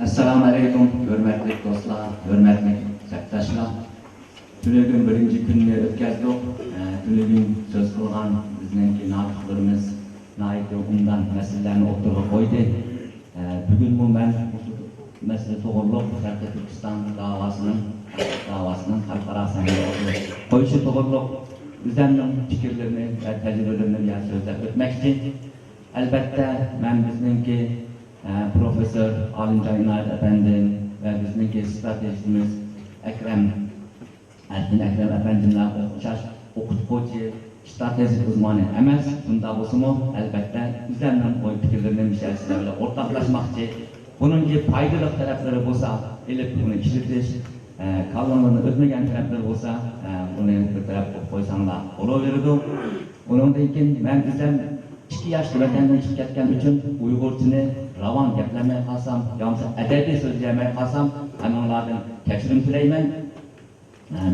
Assalamu alaikum, hürmetli dostlar, hürmetli septaşlar. Tülegün birinci gününü ötkazdık. Tülegün söz kılgan bizningki natıklarımız naiti umdan meselelerini ortaga koydu. Bugün bu ben mesele toğırlık Şarkı Türkistan davasının halkara sahnede koyuşu toğırlık üzerinin fikirlerini ve tecrübelerini bir sözler ötmek için elbette ben bizningki Profesör Alimcan İnayet Efendim ve bizdeki stratejimiz Ekrem Efendim'le okutkoçu, stratejik uzmanı emas. Bunda bozumu elbette üzerinden o fikirlerinin içerisinde ortaklaşmak için bunun gibi faydalı tarafları olsa elip bunu işletiş, kalınlığını ötmegen tarafları olsa bunu bir taraf koysanlar olaverirdi. Onun için ben bizden 2 yaşlı vatanda chiqib ketgan uchun Uyg'urchani ravon gaplamay qolsam, yoki adabiy so'zlamay qolsam, hammalardan kechirim tilayman.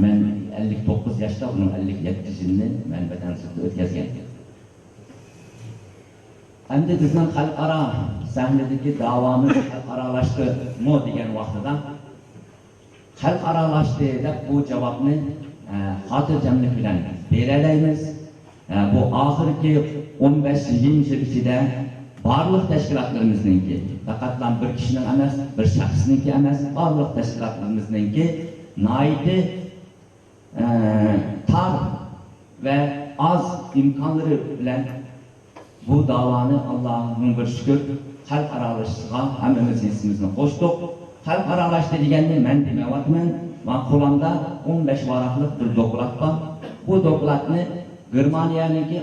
Men 59 yoshda, uning 57-yilini men vatan sudida o'tkazgan. Endi bizning xalqaro sahnadagi da'vomiz xalqarolashdi-mi degan vaqtida xalqarolashdi deb bu javobni xotirjamlik bilan beralaymiz. Bu ahirki 15 yıl içinde barlık teşkilatlarımızınki, fakat bir kişinin emas, bir şahsınki emas, barlık teşkilatlarımızınki naiti tar ve az imkanları bilen bu davanı Allah'ın bir şükür xalqaralashishga hammamiz hissimizni qo'shdik. Xalqaralashdi deganni men demayapman. Men qo'limda 15 varaqlik bir doklad bor. Bu dokladni Germaniyanınki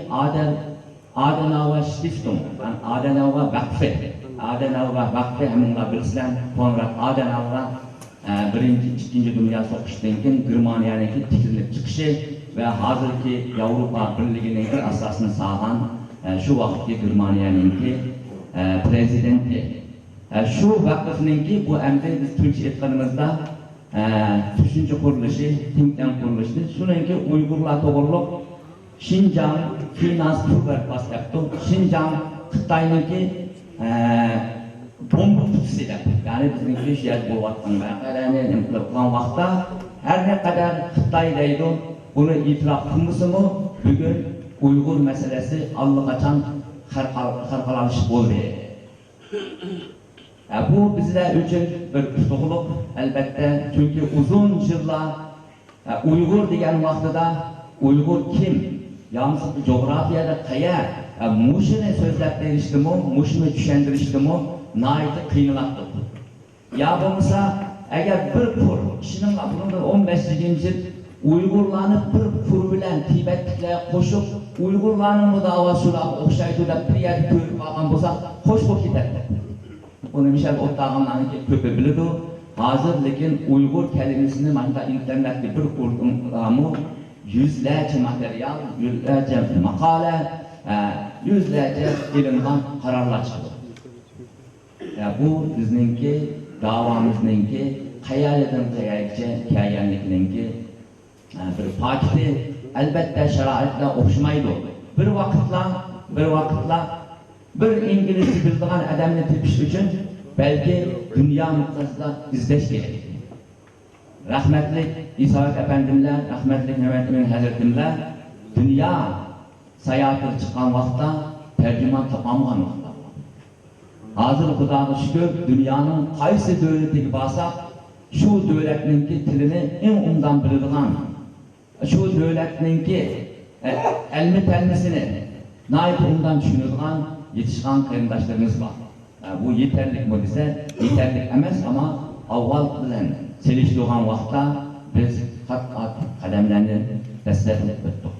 Adenauer Stiftung, Adenauer Vakfı heminla bilsizler, Konrad Adenauer birinci, ikinci Dünya Savaşı'ndan keyin Germaniyanınki tikilib chiqishi ve hazırki Avrupa Birliği'nin asasını sağlayan şu vakitki Germaniyanınki prezidenti. Şu vakıfınınki bu emri biz Türkçe etkanımızda düşünce kuruluşu, think tank kuruluşu, şununki Uygurlar to'g'riliq Şinjan Finans Program başlattı. Şinjan Xitay'ınki bomba kutusu da. Yani bizim bir yer bulvattan beraber yapılan vakta her ne kadar Xitay'daydı bunu itiraf kılması mı bugün Uygur meselesi allakaçan harkalanış oldu. Bu bizler için bir tutukluk elbette çünkü uzun yıllar Uygur diyen vaktıda Uygur kim? Yalnız coğrafyada kaya, muşunu sözlep verişti mi, muşunu düşendirişti mi, naiti kıyılattı. Ya bulmasa, eğer bir kur, kişinin bunun 15 yıl Uygurlarını bir kur bilen Tibetlikle koşup, Uygurlarının bu davasıyla okşaydı da bir yerde köyüp kalkan bulsa, hoş bu gider. Bunu Michel Ottağan'ın köpü bilirdi. Hazır lekin Uygur kelimesini manita internette bir kurdum yüzlerce materyal, yüzlerce makale, yüzlerce ilimden kararlar çıktı. Bu bizninki, davamızınki, hayaleden hayallikninki bir fakti, elbette şeraitle okşamaydı. Bir vakitla bir İngilizce bildiğin adamını tepiş için belki dünya mutlasında izleş gerek. Rahmetli İsa Efendimler, rahmetli Mehmet'in Hazretimler dünya seyahatine çıkan vakitte tercüman tapamayan vakitte. Hazır Xudoga şükür dünyanın qaysi devletiga borsak, şu devletninki tilini en umdan biladigan, şu devletninki ilmi telmisini nayit umdan tushunadigan yetishgan qarindoshlarimiz bor. Bu yeterlik mi desa, yeterlik emas ama avval bilan seliştiğin vakitte biz kat kademlerini destek ettik.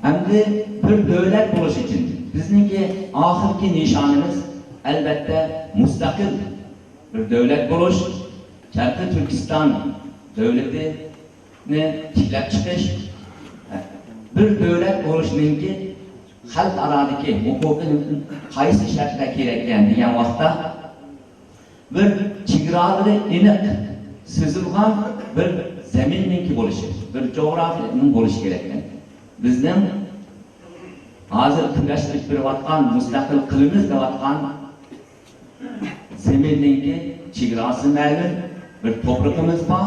Endi bir devlet buluş için bizninki ahirki nişanımız elbette müstakil bir devlet buluş. Şarkı Türkistan devletini tiklep çıkış. Bir devlet buluşununki halk aradaki hukukun qaysi şartda kerakkan degan vaqtda bir chegaraları aniq sezilgan bir zaminninki bo'lishi, bir jo'grafiyaning bo'lishi kerak. Bizning hazır kurashlik berayotgan, mustaqil qilamiz deyotgan zeminninki chegarasi ma'lum, bir to'priqimiz bor.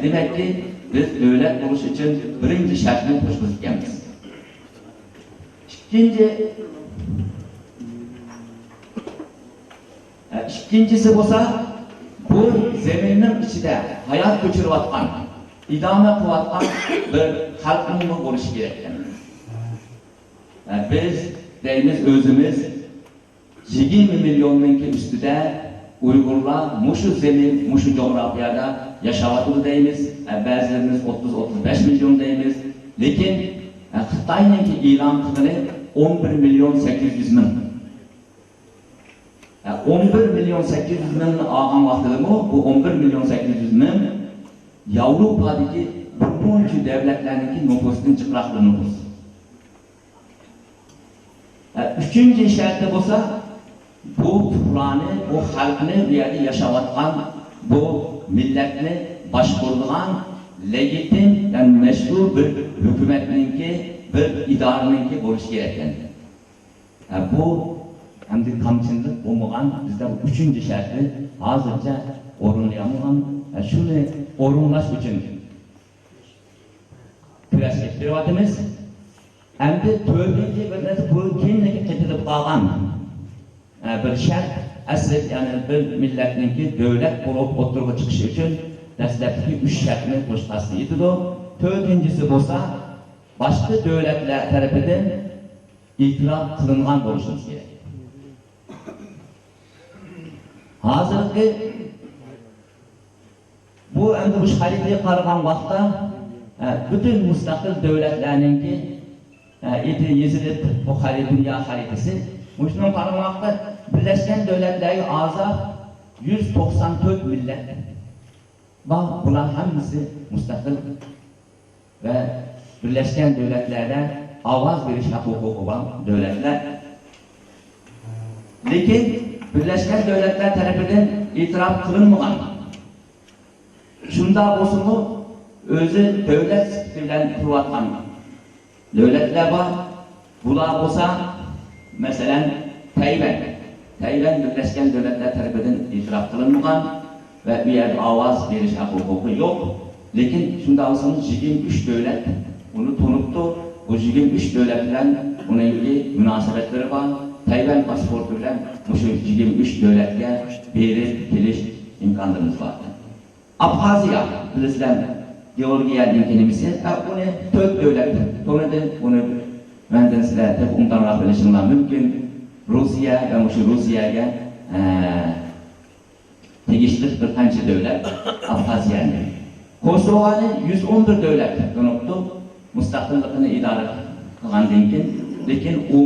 Demakki, biz davlat bo'lish uchun birinchi shartni qo'shganmiz. İkincisi bo'lsa, bu zeminning ichida hayot ko'chirayotgan, idoma qilayotgan bir xalqning bo'lishi kerak ekan. Biz deymiz o'zimiz 20 milyonning ustida Uyg'urlar mushu zemin, mushu coğrafyada yaşayotdi deymiz. Ba'zilarimiz 30-35 milyon deymiz. Lekin Xitoyning e'lon qilgani 11 milyon 800 ming. 11 milyon 800 ming olgan vaqtida bu 11 milyon 800 ming Yevropadagi buncha davlatlarning nüfusdan chiqroq bir nüfus. Üçüncü sharti bo'lsa, bu Qur'onni, bu xalqni, bu yerda yashayotgan, bu millatni boshqaradigan legitim, yani meşru bir hükümetninki, bir idareninki bo'lishi kerak ekan. Bu hamda kamchilik bo'lmagan bizda üçüncü sharti hozircha o'rinlayolmagan. Shuni o'rinlash uchun kurashga kiryapmiz. Endi to'rtinchi bir narsa bu keyingi qaytilib qolgan bir shart, asli yani bir millatninki davlat bo'lib o'tirib chiqishi uchun dastlabki 3 shartni qo'shqasi yetadi. To'rtinchisi bo'lsa, boshqa davlatlar tarafidan e'tirof qilingan bo'lishi kerak. Hozirgi bu endi bu xaritaga qaragan vaqtda bütün mustaqil davlatlarninki eti yezilib bu dünya xaritasi shundan qaragan vaqtda Birleşken Devletler'e a'zo 194 millet. Bular hammasi mustaqil ve Birleşken Devletler'den ovoz berish huquqi olan devletler. Lekin Birleşken Devletler tarafından itiraf qilinmagan. Shunda bo'lsa-mu, o'zi davlat bilan turayotgan devletler var. Bular bo'lsa, masalan, Tayvan Birleşken Devletler tarafından itiraf qilinmagan ve bu yerda ovoz berish huquqi yo'q. Lekin shunda bo'lsa, 23 davlat uni tanibdi. Bu 23 davlat bilan uningki munosabatlari bor. Tayvan pasporti bilan shu 23 davlatga berib kelish imkonimiz bor. Abxaziya bilan Georgiyaning nimasi, uni 4 davlat tanidi. Uni mendan sizlar undanroq bilishinglar mumkin. Rusya ve shu Rusiyaga tegishli bir qancha davlat Abxaziyani. Kosovoni 111 davlat tanibdi. Mustaqillikni idora qilgandan keyin, lekin u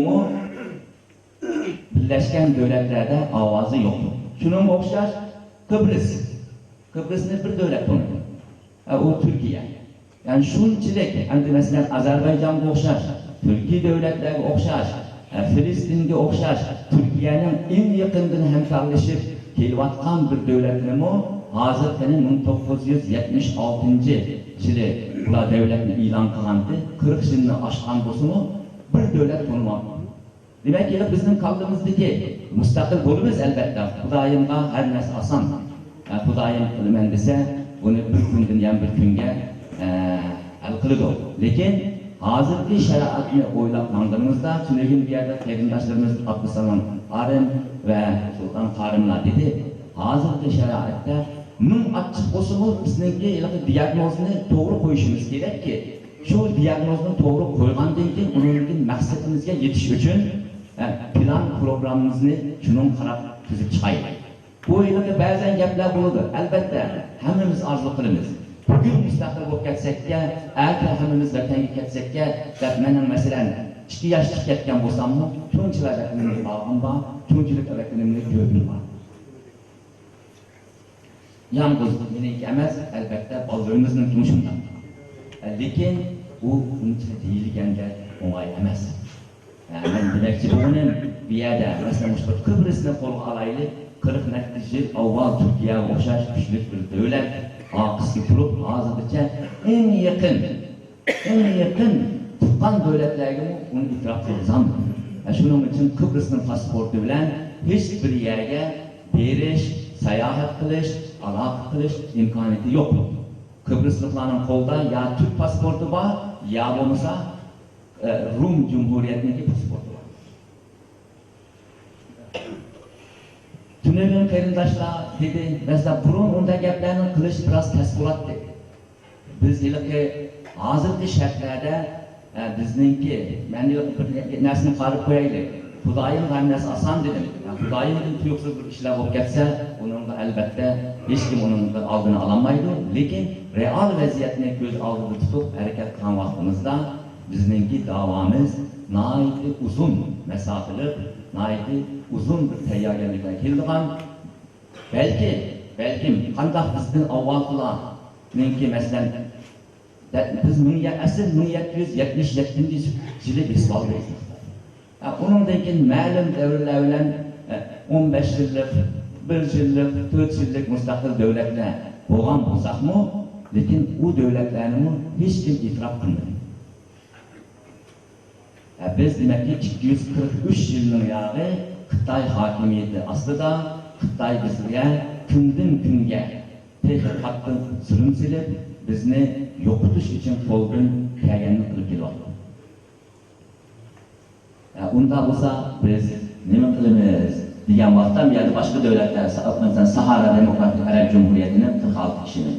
Birleşken Devletler'de ovozi yo'q. Shunga o'xshash Kıbrısni bir davlat tanidi. O Türkiye. Yani shunchalik, endi masalan Ozarbayjonga o'xshash, Turkiya davlatlarga o'xshash, Filistinga o'xshash, Turkiyaning eng yaqindan hamkorlashib kelayotgan bir davlatlarmi hozir 1976-yili ular davlatni e'lon qilganda 40 yilni oshgan bo'lsa-mu, bir davlat bo'lmadi. Demek ki bizning kaldığımızdaki mustaqil bo'limiz albatta Xudoyimga har narsa oson. Xudoyim qilaman desa, buni bir kundan ham bir kunga hal qiladi. Lekin hozirgi sharoatni o'ylab mangimizda tushungan bir yerda qarindoshlarimiz Abdusalom Qarim va Sultan Qarimlar dedi. Hozirgi sharoatda ming achchiq bo'lsa-mu, bizningki diagnozni to'g'ri qo'yishimiz kerakki, shu diagnozni to'g'ri qo'ygandan keyin uning maqsadimizga yetish uchun plan programımızı şunun qarab tuzib chiqaylik. Bu yerda ba'zan gaplar bo'ladi. Albatta, hammamiz orzu qilamiz. Bugun mustaqil bo'lib ketsak-ya, erta hammamiz vatanga ketsak-ya, deb men masalan 2 yosh chiqib ketgan bo'lsam-mu, shunchalar raqamli bag'im bor, shunchalik raqamli ko'zim bor. Yalnız meniki emas, albatta bolalarımizning turmushidan. Lekin u uncha deyilganda o'ng'ay emas. Yani demek ki bunun bir yerde mesela Kıbrıs'ta qo'lga olaylik, 40 yil avval Türkiye'ye o'xshash kuchli bir davlat aqisi turib hozirgacha eng yaqin tuqqan davlatlarga uni itiraf qilamiz. Shuning uchun Kıbrısning pasporti bilan hech bir yerga berish, sayohat qilish, aloqa qilish imkoniyati yo'q. Kıbrıslıklarning qo'lida ya Türk pasporti bor, ya bo'lmasa Rum Cumhuriyeti'nin pasportu var. Tünelin qarindoshlar dedi, mesela burun unda gaplarni qilish biroz tez bo'ladi. Biz hozirgi shartlarda bizningki, men bir narsani qarab qo'yaylik. Xudoyim g'amnasi oson dedim. Xudoyim tuyuqsiz bir ishlar bo'lib ketsa, uningga albatta hech kim uning oldini ololmaydi, lekin real vaziyatni ko'z oldida tutib harakat qilgan vaqtimizda bizningki davomiz nihoyatda uzun masofali, nihoyatda uzun bir tayyorgarliklar kelgan. Balkim qanday bizning avvalgilarningki masalan biz 1777-yili bismollaymiz. Onundan keyin ma'lum davrlar bilan 15 yillik, 1 yillik, 4 yillik mustaqil davlatlar bo'lgan bo'lsa-mu, lekin u davlatlarni hech kim e'tirof qilmaydi. Biz demakki 243 yilning yog'i Xitoy hokimiyati ostida Xitoy bizga kundan kunga qattiq zulm silib, bizni yo'qotish uchun qo'ldan kelganini qilib kelyapti. Unda bo'lsa biz nima qilamiz degan vaqtda yana boshqa davlatlar, masalan Sahara Demokratik Arab Cumhuriyatining 46 kishini.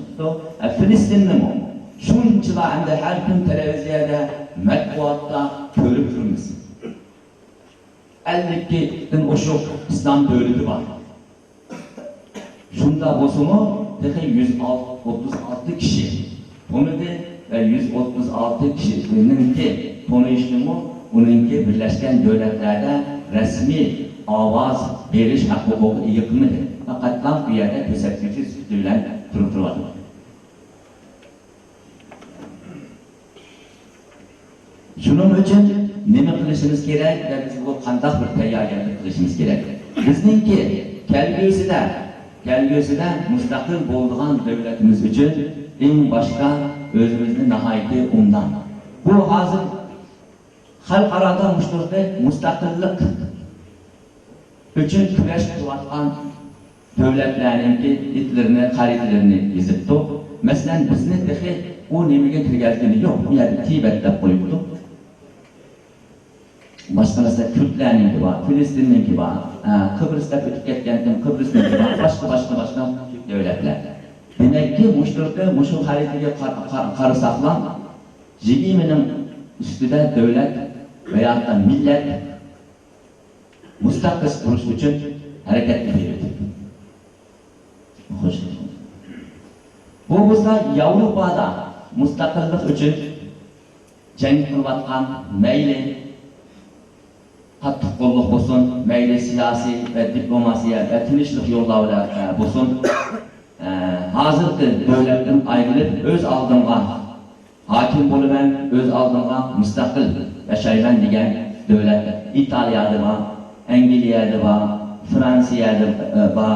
Filistinni shunchalar endi har kun televiziyada, matbuotda ko'rib turibmiz. 52 dan oshiq islom davlati bor. Shunda bo'lsa-mu, 136 kishi to'nidi va 136 kishininki to'nishnimi uningki Birlashgan Davlatlarda rasmiy ovoz berish huquqiga ega qilmadi. Faqat bu yerda ko'rsatuvchi bilan turibdi. Shuning uchun nima qilishimiz kerak va biz bu qanday bir tayyorgarlik qilishimiz kerak? Bizningki kelgusida mustaqil bo'lgan davlatimiz uchun eng boshqa o'zimizni nihoyatda undan. Bu hozir xalqaro mustaqillik uchun kurash qilayotgan davlatlarningki itlarini, xaritalarini yozibdi. Masalan, bizni texi u nimaga kirgazgani yo'q. Bu yerda Tibet deb qo'yibdi. Başka mesela Kürtlerninki var, Filistinninki var, Kıbrıs'ta ötüp ketkenken Kıbrıs'ninki var, başka devletler. Demek ki muşu haritaya karısaklan, jigiminin üstüde devlet veya da millet mustakil kuruş için hareket ediyor. Hoş geldiniz. Bu bizde Avrupa'da mustakillik için cenk kılvatkan meyli, qattiq qo'lliq bo'lsin, mayli siyosiy va diplomasiya va tinchlik yo'llarida bo'lsin, hozirgi davlatdan ayrilib o'z oldinga hokim bo'laman, o'z oldinga mustaqil yashayman degan davlatlar Italiyada bor, Angliyada bor, Fransiyada bor,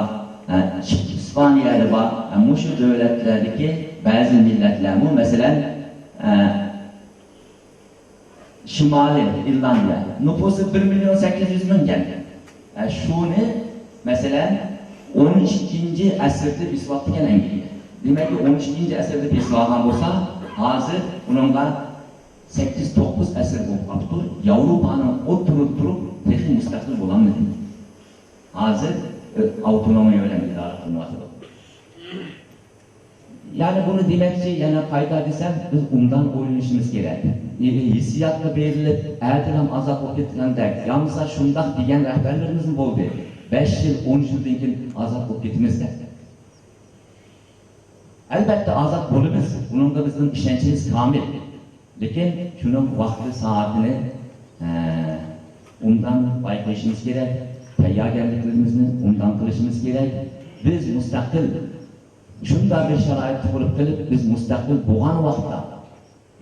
Ispaniyada bor. Shu davlatlardagi ba'zi millatlar, masalan Şimali İrlanda nüfusu 1.800.000 geldi. Şunu mesela 12. asırda bisvatken Angliya. Demek ki 12. asırda bisvatkan olsa hazır onunla 8-9 asır oldu. Avrupa'nın oturup teknik müstakil bulamadı. Hazır autonomi öğrenmedi artık. Yani bunu demekçi, yani kayda desem biz ondan oynayışımız gerek. Hissiyatla berilip, ertelem azap olup getirenler, yalnızsa şundak diyen rehberlerimizin oldu. 5 yıl, 10 yıldan keyin azap olup getimizde. Elbette azap olumuz, bunun da bizim işençimiz kamil. Lekin şunun vakti, saatini ondan bayqayışımız gerek, tayyorgarliklarimizni ondan qilishimiz gerek. Biz mustaqil shunday bir sharoit qurib qilib, biz mustaqil bo'lgan vaqtda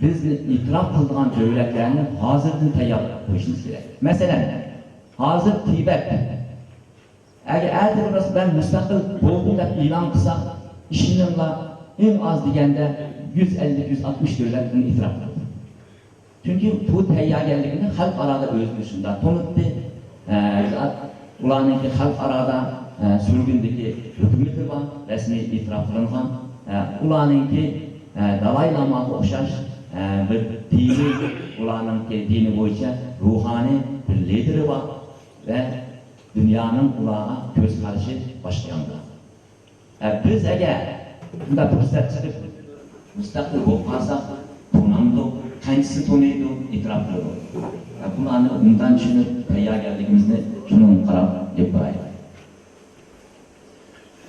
bizni iqror qilgan davlatlarni hozirdan tayyorlab qo'yishimiz kerak. Masalan, hozir Tibet agar aytib ben mustaqil bo'ldim deb e'lon qilsa, ishoninglar eng oz deganda 150-160 davlat buni iqror qiladi. Çünkü bu tayyorgarligini xalq arada o'zini shunday tanıtdı. Ularninki xalq arada sürgündeki hükümeti var, resmi itiraf qilingan. Ularninki Dalai Lama'ga o'xshash bir dini, ularninki dini bo'yicha ruhani bir lideri var ve dünyanın ularga ko'z qarashi boshlangan. Biz agar bunda fursat chiqib mustaqil bo'lib qolsak, tunamdi, qanchasi tunaydi, itiraf qiladi. Bularni undan tushunib tayyorgarligimizni shunga qarab deb qo'yaylik.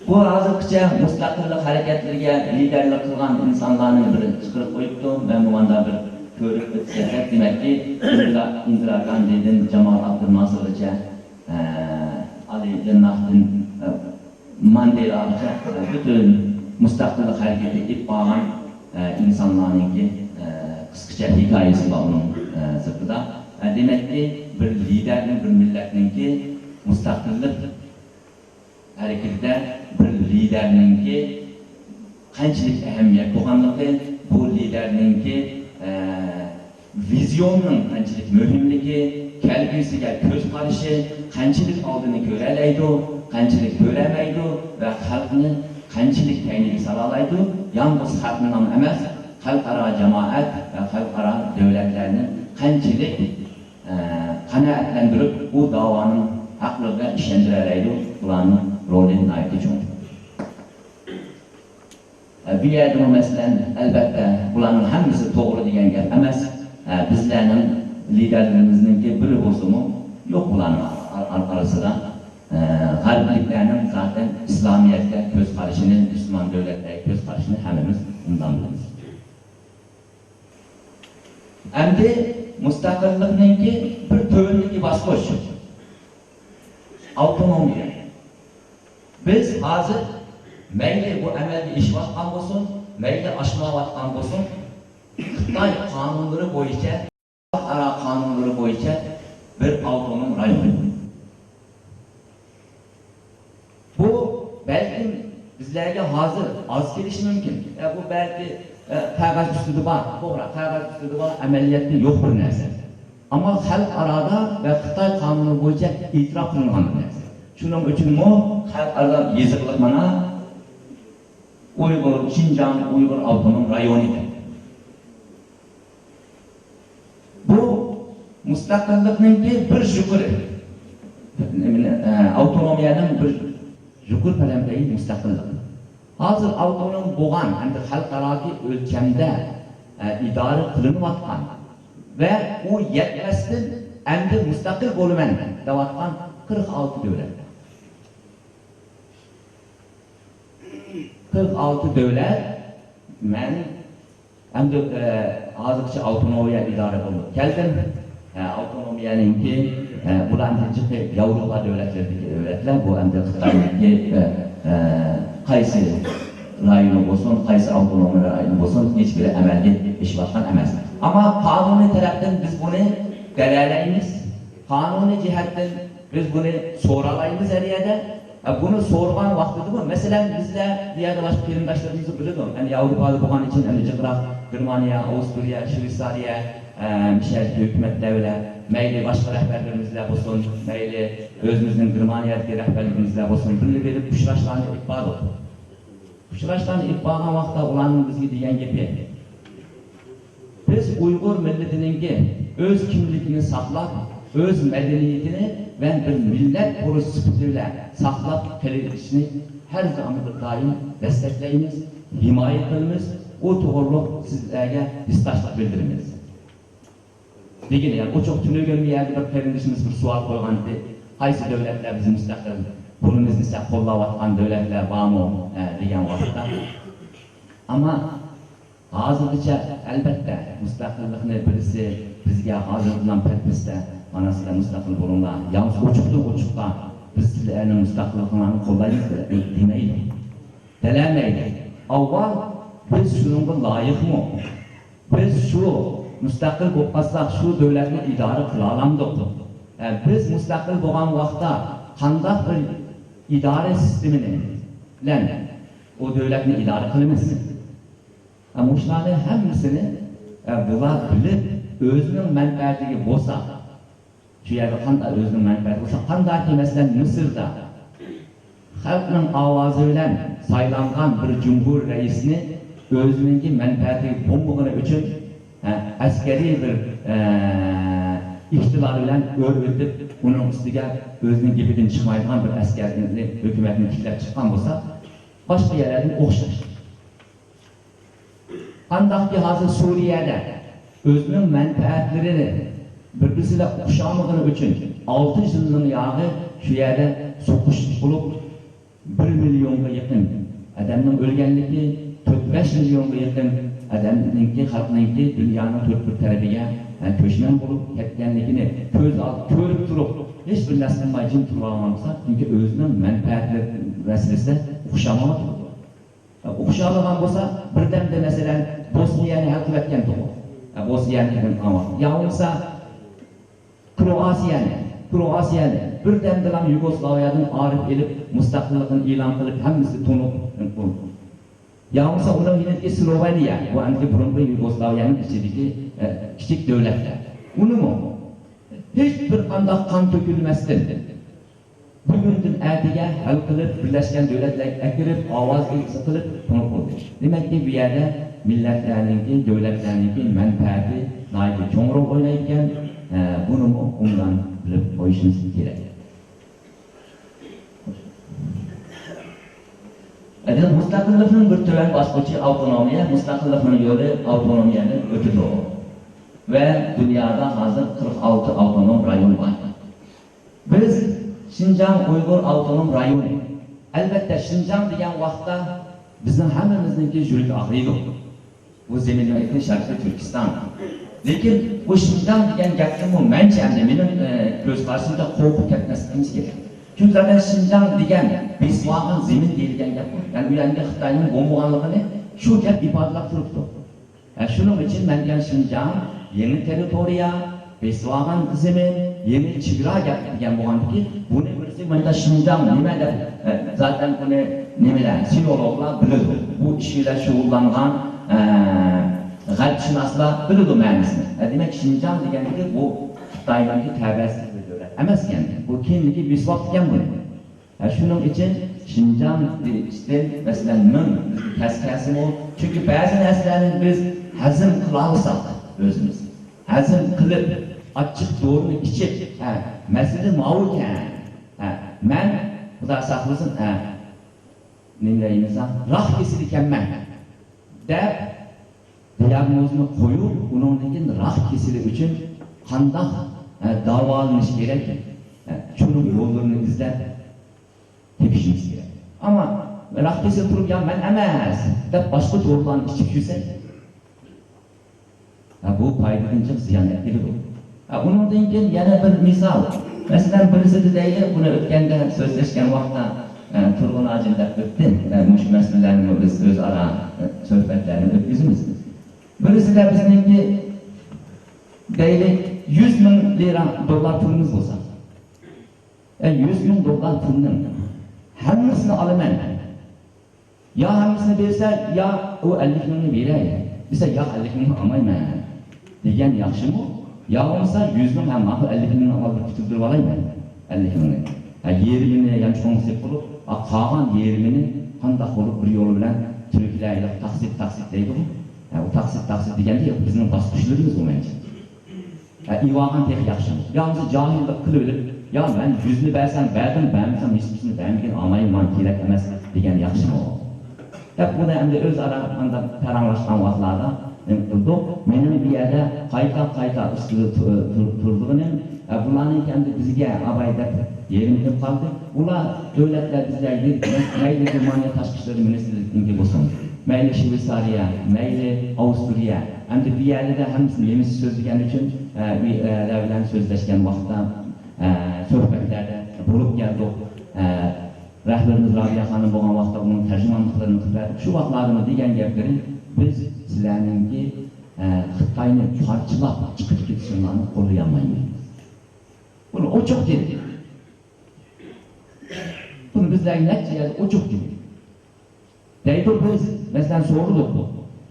Bu hozirgacha mustaqillik harakatlariga liderlik qilgan insonlarning biri chiqarib qo'yibdi. Men bunda bir ko'rib o'tsak, demakki, Indira Gandhi'den Cemal Abdülnasır'gacha Ali Cennahdin Mandela'gacha bütün mustaqillik hareketi ip bağlan insanlarınki kısaca hikayesi var onun sırtında. Demek ki bir liderin, bir milletinki mustaqillik hareketinde bir liderinki qanchalik ahamiyat bo'lganligi, bu liderinki vizyonning qanchalik muhimligi, kelgusiga ko'z qarashi, qanchalik oldini ko'ralaydi, qanchalik ko'ramaydi va xalqni qanchalik tayinga solalaydi, yalnız xalqning emas, xalqaro jamoat va xalqaro davlatlarni qanchalik qanoatlantirib bu da'voning haqligiga ishontiraydi, ularning roli nihoyatda cho'ng. Bu yerda masalan albatta bularning hammasi to'g'ri degan gap emas. Bizlarning liderlarimizningki biri bo'lsa-mu, yo'q bularning orasida g'arbliklarning zaten İslamiyetga ko'z qarashini, Müslüman davlatlarga ko'z qarashini hammamiz undan bilamiz. Endi mustaqillikningki bir tövündeki bosqich avtonomiya. Biz hozir mayli bu amalga ishlayotgan bo'lsin, mayli oshmayotgan bo'lsin, Xitoy qonunlari bo'yicha, xalqaro qonunlari bo'yicha bir avtonom rayon. Bu belki bizlarga hozir az kelishi mumkin. Bu belki qog'oz ustida bor, to'g'ri, qog'oz ustida bor, amaliyotda yo'q bir narsa. Ammo xalqaro va Xitoy qonuni bo'yicha e'tirof qilingan narsa. Shuning uchunmi xalqaro yezirlik mana Uyg'ur, Xinjiang Uyg'ur avtonom rayoni. Bu mustaqillikning bir shukri. Avtonomiyaning bir shukr palamdagi mustaqillik. Hozir avtonom bo'lgan hamda xalqaro o'lchamda idora qilinayotgan ve o yetmezsin endi mustaqil bo'laman deyotgan 46 davlat. 46 davlat men endi hozircha avtonomiya idora bo'lib keldim. Avtonomiyaninki bularning Yevropa davlatlar bu endi Xitoyniki qaysi rayonu bo'lsin, qaysi avtonom rayonu bo'lsin, hech biri amalga ishlayotgan emas. Ama kanuni tarafdan biz bunu delalaymiz. Kanuni cihatdan biz bunu soralaymiz her yerde. Bunu sorgan vaxtıdır mı? Mesela bizler diğer başka kelimdaşlarımızı biliyorum. Yani Avrupa'da bulan için yani Cıqraq, Germaniya, Avusturya, Şveysariya, hükümetlerle, meyli başka rehberlerimizle olsun, meyli özümüzün Germaniya'daki rehberlerimizle olsun, birlik verip uçraşlarını ikbal oldu. Uçraşlarını ikbalgan vaxtda ulanın bizgi diyen gibi. Biz Uygur milletinin öz kimlikini saklap, öz medeniyetini ve bir millet kurucu sıfatıyla saklap gelişini her zaman daim destekleyiniz, himayet ediniz, o doğruluk sizlere istaşlık bildiriniz. Degin yani o çok tünögen bir yerde bir kardeşimiz bir sual koygandı. Haysi devletler bizim müstakil, bunu bizde kollavatkan devletler var mı diyen vaxtda. Ama hozirgacha albatta mustaqillikni birisi bizga hozir bilan paytimizda mana sizlar mustaqil bo'linglar, yalnız ochiqda biz sizlarning mustaqilliklarni qo'llaymiz demaydi. Talamaydi. Avval biz shunga loyiqmi? Biz shu mustaqil bo'lib qolsak, shu davlatni idora qila olamdik. Biz mustaqil bo'lgan vaqtda qanday bir idora sistemini bilan o davlatni idora qilamiz? Ama şunların hemsini bular bilip özünün menfaatiga bo'lsa, shu yerda qanday o'zining menfaati bo'lsa, qandayki masalan Misrda xalqning ovozi bilan saylangan bir jumhur raisni o'zining menfaatiga bo'lmagani uchun askariy bir iqtidor bilan o'rgatib, uning ustiga o'zining gapidan chiqmaydigan bir askarni hukumatni tiklab chiqqan bo'lsa, boshqa yerlarga o'xshash. Qandaqki hozir Suriyada o'zining menfaatlarini bir-birisiga o'xshamagani uchun 6 yilning yog'i shu yerda so'qish bo'lib 1 millionga yaqin odamning o'lganligi, 4-5 millionga yaqin odamningki, xalqningki dunyoning to'rt bir tarafiga ko'chman bo'lib ketganligini ko'z olib ko'rib turib, hech bir narsa qilmay jim turib olmasa, chunki o'zining manfaatlari masalasida o'xshamaydi. O'xshamagan bo'lsa, birdamda masalan Bosniyani hal qilayotgan to'g'ri. Bosniyani qilgan ya bo'lsa Kroatiyani birdamda ham Yugoslaviyadan olib kelib, mustaqillikni e'lon qilib, hammasi to'nib bo'ldi. Ya bo'lsa ular yine Sloveniya, bu anki burungi Yugoslaviyaning ichidagi kichik davlatlar. Uni hech bir qanday qon to'kilmasdan bugundan ertaga hal qilib, Birlashgan Davlatlarga akirib, ovoz qilib to'nib bo'ldi. Demakki, bu yerda millatlarning, davlatlarning manfaati nihoyatda cho'ngroq o'ynaydigan, buni undan bilib qo'yishimiz kerak. Agar mustaqillikning bir tuvan bosqichi avtonomiya, mustaqillikning yo'li avtonomiyani o'tidi. Ve dünyada hozir 46 avtonom rayon var. Biz Şinjan Uyghur Avtonom Rayoni. Albatta Şinjan degan vaqtda bizning hammamizningki yuragi og'riydi. Bu zaminning Sharqiy Turkiston. Lekin bu Şinjan degan gapni mencha mening ko'z qarshimda qo'rqib ketmasligimiz kerak. Çünkü zaten Şinjan degan Besvag'in zemin deyilgan gap. Yani bu yerda Xitoyning bo'lmaganligini shu gap ifodalab turibdi. Shuning uchun men degan Şinjan yeni teritoriya, Besvag'in zemin, yeni chegara gap degan bo'lganki, buni birisi menda Şinjan nima deb zaten buni nimalar sinologlar biladi. Bu ishlar shug'ullangan g'arbshunoslar biladi ma'nosini. Demak Şinjan degandagi bu Xitoyning tabasi emas ekan. Bu keyingi Besvag degan bu. Shuning uchun Şinjan deyishda masalan men taskasimi, chunki ba'zi narsalarni biz hazm qila olsak o'zimiz hazm qilib achchiq do'rini ichib masala ma'lum ekan. Men xudo saqlasin nima deymisan, roh kesili ekanman deb diagnozini qo'yib, uningdan roh kesili uchun qanday davolanish kerak, shuning yo'llarini izlab tepishimiz kerak. Ammo roh kesili turgan men emas deb boshqa dorilarni ichib yursak, bu foydalanchiq ziyon keladi. Undan keyin yana bir misol. Masalan, birisi deydi, buni o'tganda so'zlashgan vaqtda turg'un ajinda o'tdi. Mush masalalarni biz o'zaro suhbatlarni o'tkazamiz. Birisida bizningki deydi 100 ming lira dollar pulimiz bo'lsa, 100 ming dollar pulning hammasini olaman. Ya hammasini bersa, ya u 50 mingni beray. Desa, ya 50 mingni olmayman degan yaxshimi? Ya bo'lsa 100 ming ham ma'qul 50 mingni olib tutirib olayman. 50 mingni. Yerimini yanchqonsiz qilib, qolgan yerimini qanday qilib bir yo'l bilan turklarga taqsim deydi. Bu taqsim deganda bizning bosqichlarimiz bo'lmaydi. İvagan tek yaxshi. Yalnız cahillik qilib, ya men 100 ni bersam, berdim, bermasam hech narsani bermagan olmayman, kerak emas degan yaxshimi? Buni endi o'zaro anda paranglashgan vaqtlarda mening bu yerda qayta ustida turdig'ini, bularning endi bizga abayda yerim deb qoldi. Ular davlatlar bizlarga mayli Germaniya tashqi ishlar ministrligiga bo'lsin, mayli Shveysariya, mayli Avstriya, endi bu yerda hammasini nemis so'zlagan uchun bilan so'zlashgan vaqtda suhbatlarda bo'lib keldik. Rahbarimiz Robiya xonim bo'lgan vaqtda uning tarjimonliklarini qilib, shu vaqtlarni degan gaplari biz sizlarningki Xitoyni parchalab chiqib ketishlarni qo'llayolmaymiz. Buni ochiq dedi. Buni bizlarga natijada ochiq dedi. Deydi biz masalan so'rdik.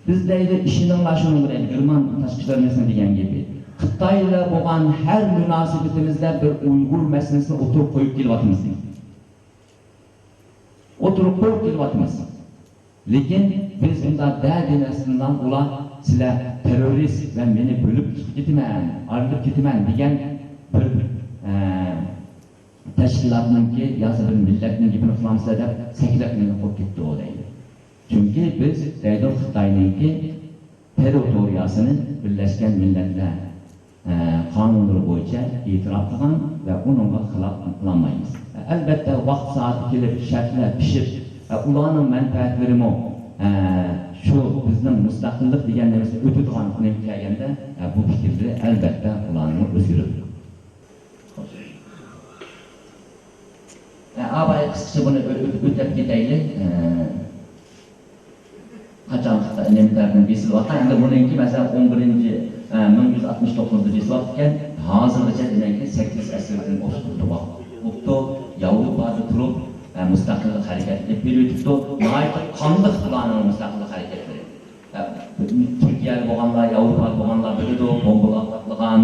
Biz deydi ishining mashini bilan German tashqi ishlar ministri degan gapi. Xitoyla bo'lgan har munosabatimizda bir Uyg'ur masalasini o'tirib qo'yib kelyapmiz. O'tirib qo'yib kelyapmiz. Lekin biz unda dadinasidan ular sizlar terrorist va meni bo'lib ketaman, ayrılib ketaman degan bir tashkilotningki yoki bir millatning gapini qilamizlar deb saklab meni qo'yib ketdi o deydi. Chunki biz deydi Xitoyninki territoriyasini Birlashgan Millatlar qonunlari bo'yicha e'tirof qilgan va uningga xilof qilolmaymiz. Albatta vaqt soati kelib shartlar pishib, ularning manfaatlarimi shu bizning mustaqillik degan narsa o'tadigan kunga kelganda bu fikrni albatta ularni o'zgartiradi. Abay qisqacha buni o'tab ketaylik. Qachon nemlarning besilib endi buningki masalan 11-1169 besilib ekan, hozirgacha demakki 8 asrdan o'tib o'tdi. Yevropada turib mustaqillik harakati beribdi. Nihoyat qonliq ularning mustaqillik harakatlari. Turkiyada bo'lganlar, Yevropada bo'lganlar biladi, bombalar patlagan,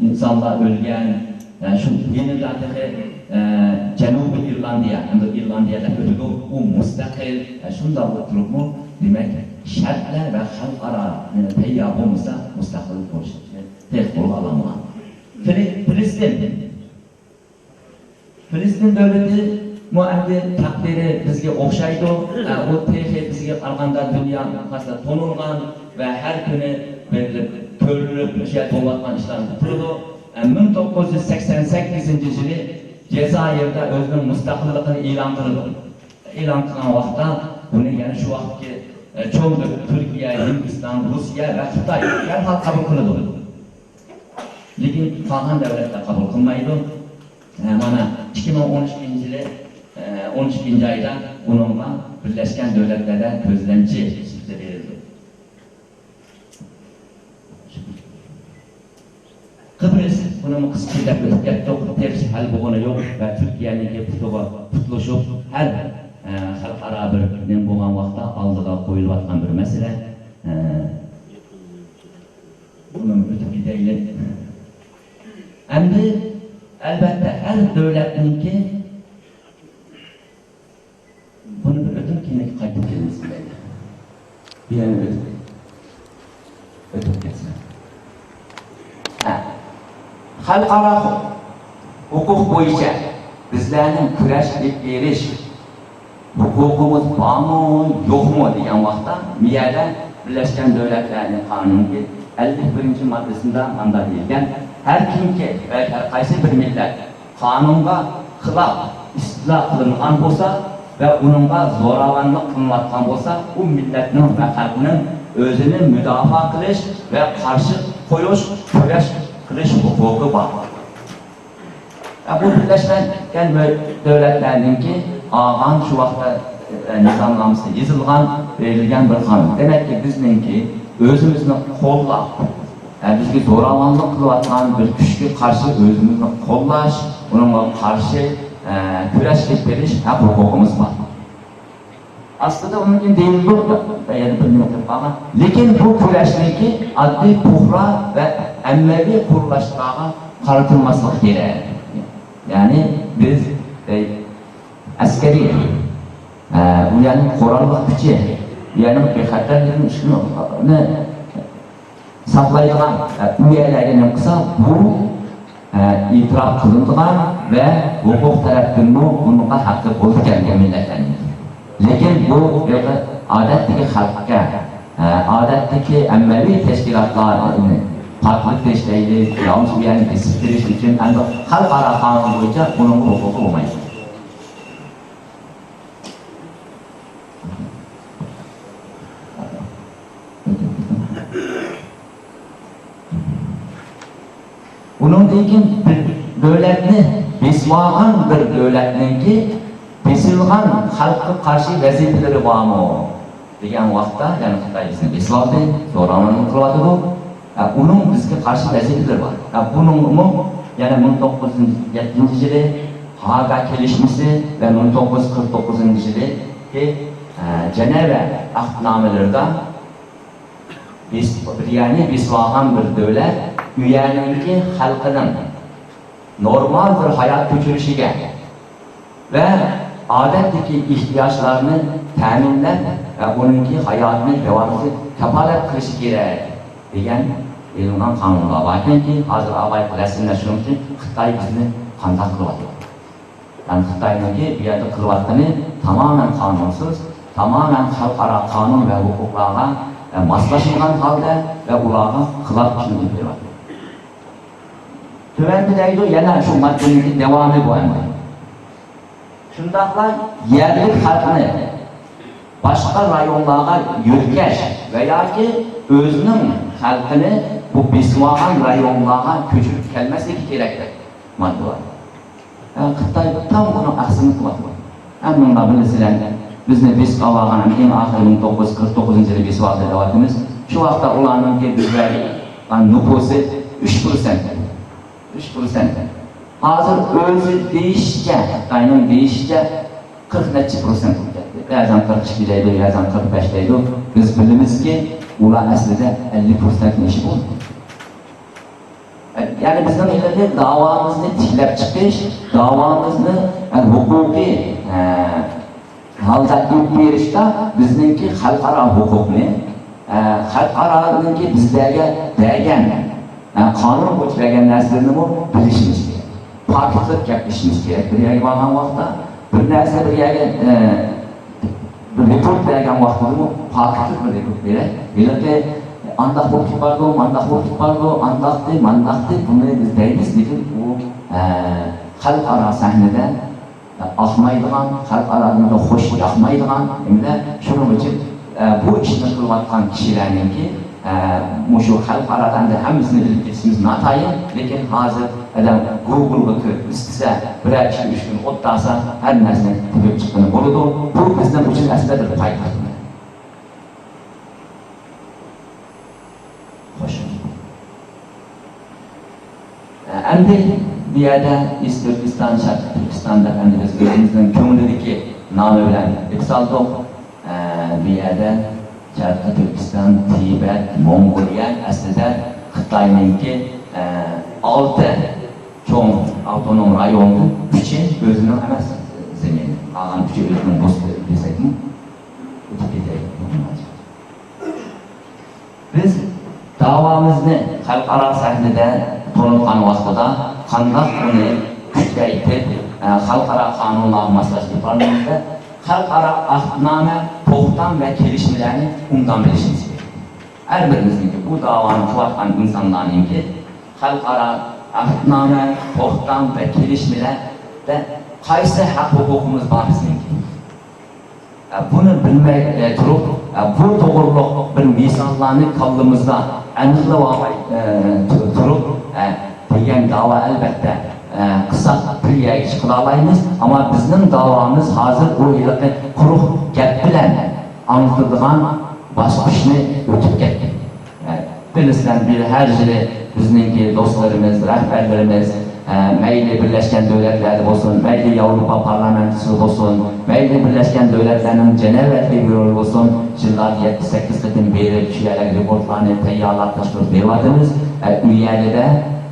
insonlar o'lgan. Şu yenidagi Janubiy Irlandiya, endi Irlandiyada o'tdi, u mustaqil, shunda o'tiribmi, demak, shartlar va xalqaro tayyor bo'lmasa mustaqil bo'lishga tezroq olaman. Filistin davlati muaddi taqdiri bizga o'xshaydi. U texnik bizga qaraganda dunyo qasda to'nilgan va har kuni berilib, ko'rilib, o'sha bo'layotgan ishlarni turadi. 1988-yili Jazoirda o'zining mustaqilligini e'lon qildi. E'lon qilgan vaqtda buni yana shu vaqtga cho'ngdir Turkiya, Hindiston, Rossiya va Xitoy darhol qabul qildi. Lekin qolgan davlatlar qabul qilmaydi. Mana 2012-yili 12-oyda uningga Birlashgan Davlatlarda ko'zlamchi chipta berildi. Kıbrıs bunun kısmıyla birlikte tepsi hal boğunu yok ve Türkiye'nin tutuluşu her halkara bir boğan vakta aldığa koyulvatkan bir mesele. Bunun ötüp gideyle. Endi elbette her devletinki bunu bir ötüp kimlik kayıt edilmesindeydi. Bir yana ötüp geçsin. Xalqaro huquq bo'yicha bizlarning kurash berish huquqimiz bormi, yo'qmi degan vaqtda miyada Birlashgan Davlatlarning qonunining 51-moddasida manda deyilgan, har kimki va har qaysi bir millat qonunga xilof istilo qilingan bo'lsa va uningga zo'ravonlik qilinayotgan bo'lsa, u millatning va xalqning o'zini mudofaa qilish va qarshi qo'yish, kurash qilish huquqi bor. Bu Birlashgan Davlatlarningki olgan shu vaqtda nizomnomasi yozilgan, berilgan bir qonun. Demakki bizningki o'zimizni qo'llab, bizga zo'ravonlik qilayotgan bir kuchga qarshi o'zimizni qo'llash, unga qarshi kurash qilib berish huquqimiz bor. Aslında onun için değil bu, lekin bu kurashniki adli puhra ve emmevi kurulashlarga qaratılmaslik kerak. Yani biz askeri, ularning qurolli kuchi, ularning bexatarligini ishini saqlaydigan uyalarni qilsa, bu e'tirof qilingan va huquq tarafdan bunga haqqi bo'lgan millatlarning. Lekin bu odatdagi xalqqa, odatdagi amaliy tashkilotlarni farqli tashlaydi, yolg'iz uyani kesibtirish uchun xalqaro qonun bo'yicha uning huquqi bo'lmaydi. Uningdan keyin davlatni besmagan bir davlatningki besilgan xalqqa qarshi vazifalari bormi degan vaqtda, ya'ni Xitoy bizni besladi, zo'ravonlik qilyotdi. Uning bizga qarshi vazifalari bor. Buningmi yana 1907-yili Haga kelishmasi va 1949-yili Ceneva ahdnomalarida ya'ni besilgan bir davlat uyaliki halkının normal bir hayat köçürüşüge ve adetteki ihtiyaçlarını teminlep ve onunki hayatını devamlı kapalet kılışı gerek degan e'lon qonunlar borki, hozir avval rasmlashgan ki Xitoy bizni qanday qilyapti. Yani Xitoyniki bu yerda qilyaptini tamamen qonunsiz, tamamen xalqaro qonun ve hukuklarga moslashgan holda ve ularga xilof tushunib beryapti. Tövendidagi yana shu maddenin devamı bu endi. Şundaqla yerlik xalqni başka rayonlarga yo'lkash veya ki özünün xalqini bu besmagan rayonlarga ko'chirib kelmasligi kerakdir. Madde var. Xitoy tam buni aksini qilyapti. Hamma bilasizlar, bizni besib olgan eng oxiri 1949-yili besib oldi deyapmiz. Shu vaqtda ularning bizlarga nufusi 3%. 3%. Hozir o'zi deyishcha, Xitoyning deyishcha 40 necha %. Ba'zan 42 deydi, ba'zan 45 deydi. Biz bilimizki ular aslida 50% ishi bo'ldi. Yani bizden ileride davamızı tiklep çıkış, davamızı hukuki halda ilk verişte bizimki halkara hukukni, halkaranınki bizlerge değen, kanun koçlayan neslerini bilişimiz gerek. Paketlik yapışımız gerek. Bir yere bakan vakta, bir nesle bir yere bir report vergen vakta paketlik bir report gerek. İleride andak vakit vardı, mandak vakit vardı, mandaktı, bunları biz deyimiz dedim, bu halkara sahnede akmaydıgan, halkaranında hoş yakmaydıgan, hem de şunun için bu işini kılvatkan kişilerin ki şu halkaradan da hemsini bilip geçsimiz natayın, lekin hazır Google'daki istese birer kişi 3 gün ottasa her nesne tüpüp çıktığını buludu. Bu bizden için aslında bir fayda. Endi bu yerda Türkistan, Şarkı Türkistan'da biz özümüzün kömürlüdeki namı bilen yüksaldık. Bu yerda Şarkı Türkistan, Tibet, Mongoliya aslında Xitoyninki 6 çoğun avtonom rayonu üçün özünün emas zemini. Kalan üçü özünün boz desek mi? Biz davamızı halkara sahnede tanıtgan vaqtida qandaq buni kuchaytirib xalqaro qonunlarni moslashtirganimizda xalqaro ahdnoma, to'xtam va kelishmalarni undan bilishimiz kerak. Har birimizniki bu davoni qilayotgan insonlarninki xalqaro ahdnoma, to'xtam va kelishmalarda qaysi haq huquqimiz bor bizniki. Bunu bilmay turib, bu to'g'riliq bir misollarni qalbimizda aniqlab olmay turib degan dava albatta qısa bir yerga chiqalaymiz, ama bizning davomuz hozir bu yilqi quruq gap bilan anlatadigan bosqichni o'tib ketdi. Bilasizlar, har yili bizningki do'stlarimiz, rahbarlarimiz mayli Birleşken Devletler olsun, mayli Avrupa Parlamentosu olsun, mayli Birleşken Devletler'in Cenevre Bürosu olsun, yıllar 7-8 kıtın berip kişilerek reportlarını tayyorlab tashkil beriyordunuz. Uyalida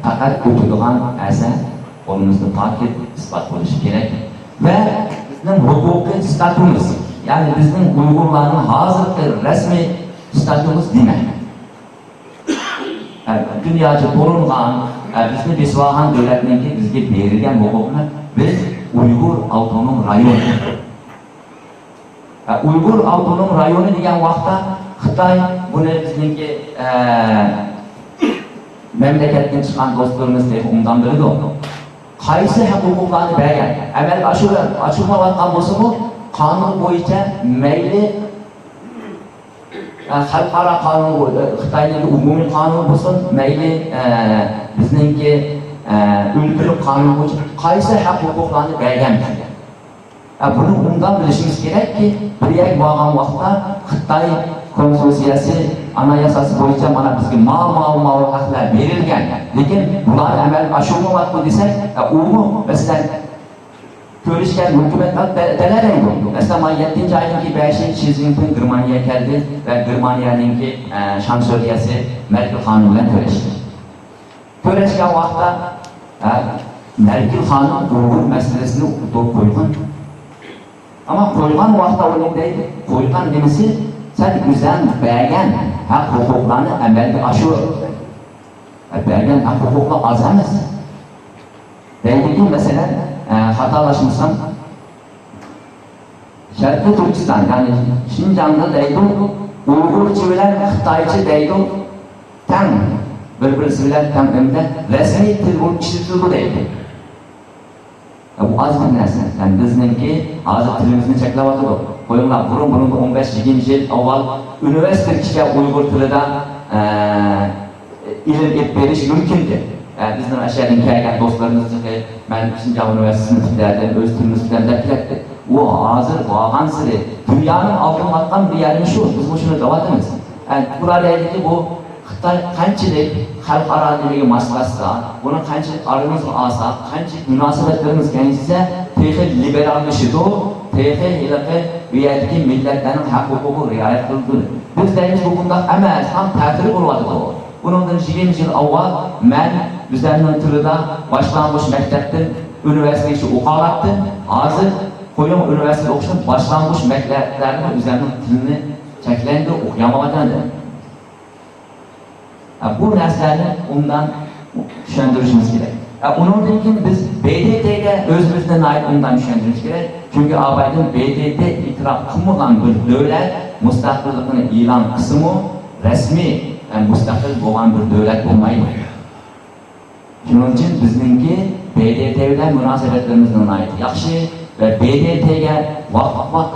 faqat o'tadigan asa qo'limizda paket isbot bo'lishi kerak ve bizning huquqiy statusimiz, ya'ni bizning Uyg'urlarning hozirgi rasmiy statusimiz demak. Dunyoda to'lgan bizni besvahan devletninki bizga berilgan huquqni biz Uyghur Avtonom Rayoni. Uyghur Avtonom Rayoni degan vaqtda Xitoy buni bizningki memleketden chiqqan do'stlarimiz undan biladi. Qaysi huquqlarni bergan? Amalga oshirmayotgan bo'lsa-mu, qonun bo'yicha mayli xalqaro qonun, Xitoyning umumiy qonuni bo'lsin, mayli bizningki o'lkalik qonun bo'yicha qaysi huquqlarni bergan? Buni undan bilishimiz kerakki, bir yer bo'lgan vaqtda Xitoy konstitusiyasi, anayasası bo'yicha mana bizga ma'lum haqlar berilgan. Lekin bular amalga oshirmayapti desak, u masalan ko'rishgan hukumatlar dalalaydi. Masalan 7-oyninki 5-Xi Jinping Germaniyaga keldi ve Germaniyaninki şansölyasi Merkel xonım bilan ko'rishdi. Töreşken vaqtda Nargil Xonim Uyg'ur masalasini o'tirib qo'ygan. Ammo qo'ygan vaqtda uning deydi, qo'ygan nimasi sen o'zing bergan haq huquqlarni amalga oshir. Bergan haq huquqlar oz emas. Deydi masalan, xatolashmasam Sharqiy Turkiston, ya'ni Xinjiangda deydi, Uyg'urcha bilan Xitoycha deydi, tang bir-birisi bilan tang rasmiy til bo'lib ishlatildi deydi. Bu az bir narsa. Yani bizningki hozir tilimizni cheklayotdi. Qo'yinglar, burun 15-20 yil avval universitetga Uyg'ur tilida ilm etib berish mumkindi. Bizning ashadin kelgan do'stlarimizga men Xinjiang universitetini bitirdim, o'z tilimiz bilan daflatdi. U hozir bo'lgan siri dunyoning oldin atgan bir yeri shu. Biz shuni davatimiz. Bulardagi bu Xitoy qanchalik xalqaroligi masalasi, buni qanchalik aramizga olsa, qanchalik munosabatlarimiz kengaysa, texnik liberallashidu, texnik ilaqi bu yerdagi millatlarning haq huquqi rioya qildi. Biz deymiz bu bunday emas, ham ta'til bo'lyapti. Bundan 20 yil avval men bizlarning tilida boshlang'ich maktabdan universitetgacha o'qiyolatdim. Hozir qo'yim universitet o'qishim boshlang'ich maktablarning o'zlarining tilini cheklandi, o'qiyamayotadi. Bu narsalarni undan tushuntirishimiz kerak. Undan keyin biz BDTga o'zimizni undan tushuntirishimiz kerak. Chunki Abaydan BDT e'tirof qilmagan bir davlat mustaqilligini e'lon qilsa-mu, rasmiy mustaqil bo'lgan bir davlat bo'lmaydi. Shuning uchun bizningki BDT bilan munosabatlarimizni yaxshi va BDTga vaqt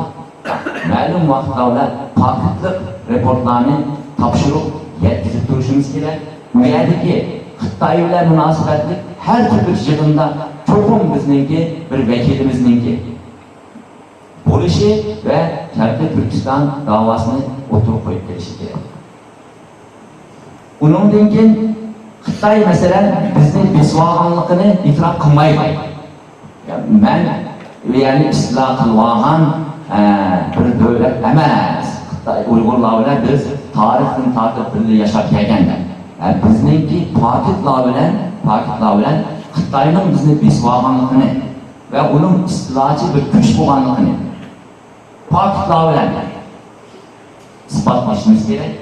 ma'lum vaqtda paktlik reportlarni topshirib yetkazib turishimiz kerak. Bu yerdagi Xitoy bilan munosabatli har turli yig'inda cho'qim bizningki bir vakilimizningki bo'lishi va Sharqiy Turkiston davosini o'tirib qo'yib kelishi kerak. Undan keyin Xitoy masalan bizning besvoqonligini e'tirof qilmaydi. Men ya'ni isloh qilgan bir davlat emas. Xitoy Uyg'urlar bilan biz tarixdan tortib birga yashab kelganlar. Bizningki paketlar bilan Xitoyning bizni besvoqonligini va uning istilochi bir kuch bo'lganligini paketlar bilan isbotlashimiz kerak.